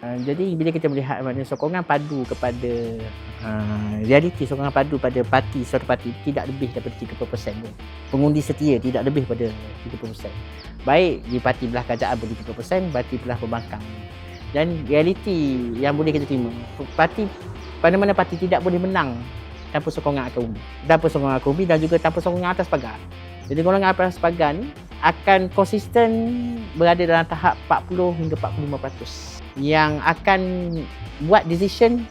Jadi bila kita melihat mana sokongan padu kepada realiti, sokongan padu pada suatu parti tidak lebih daripada 30% pun. Pengundi setia tidak lebih pada 30%. Baik di parti belah kerajaan pun 30%, parti belah pembangkang. Dan realiti yang boleh kita terima, mana-mana parti tidak boleh menang tanpa sokongan akar umbi, dan juga tanpa sokongan atas pagar. Jadi golongan atas pagar ni akan konsisten berada dalam tahap 40 hingga 45% yang akan buat decision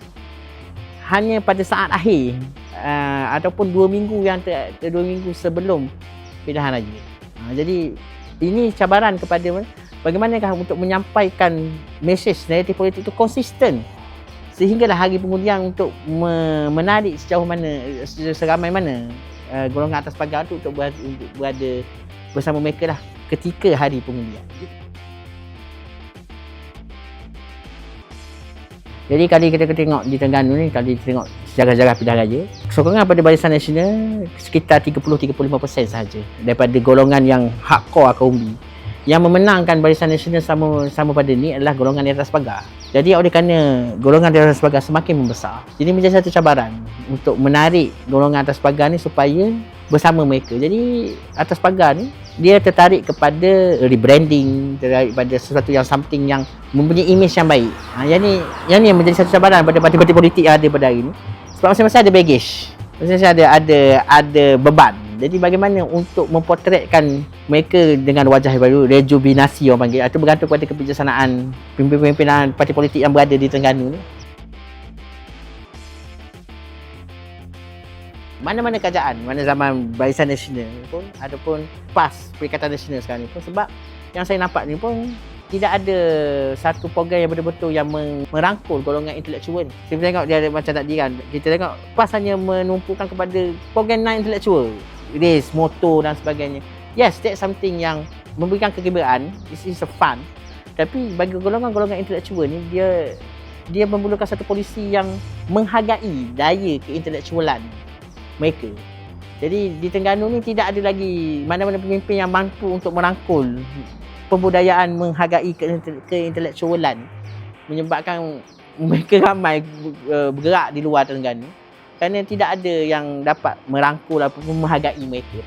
hanya pada saat akhir ataupun 2 minggu sebelum pilihan raya. Jadi ini cabaran kepada bagaimanakah untuk menyampaikan mesej naratif politik itu konsisten sehinggalah hari pengundian untuk menarik seramai mana golongan atas pagar itu untuk berada bersama mereka lah ketika hari pengundian. Jadi kalau kita tengok di Terengganu ni, kalau kita tengok sejarah-sejarah pilihan raya, sokongan pada Barisan Nasional sekitar 30-35% sahaja daripada golongan yang hardcore akar umbi. Yang memenangkan Barisan Nasional sama pada ni adalah golongan di atas pagar. Jadi oleh kerana golongan di atas pagar semakin membesar, jadi menjadi satu cabaran untuk menarik golongan atas pagar ni supaya bersama mereka. Jadi atas pagar ni dia tertarik kepada rebranding, tertarik pada sesuatu yang something yang mempunyai image yang baik. Yang ni yang menjadi satu cabaran pada parti-parti politik yang ada pada hari ni. Sebab masing-masing ada baggage, masing-masing ada beban. Jadi bagaimana untuk mempotretkan mereka dengan wajah baru, rejuvenasi orang panggil, itu bergantung kepada kebijaksanaan pimpinan parti politik yang berada di Terengganu ni. Mana-mana kerajaan, mana zaman Barisan Nasional pun ataupun PAS, Perikatan Nasional sekarang ni pun, sebab yang saya nampak ni pun tidak ada satu program yang betul-betul yang merangkul golongan intelektual. Kita tengok dia ada macam tadi kan, kita tengok PAS hanya menumpukan kepada program non-intelektual, race, motor dan sebagainya. Yes, that's something yang memberikan kegembiraan, this is a fun. Tapi bagi golongan-golongan intelektual ni, dia memerlukan satu polisi yang menghargai daya keintelektualan mereka. Jadi di Terengganu ni tidak ada lagi mana-mana pemimpin yang mampu untuk merangkul pembudayaan menghargai keintelektualan, menyebabkan mereka ramai bergerak di luar Terengganu kerana tidak ada yang dapat merangkul ataupun menghargai mereka.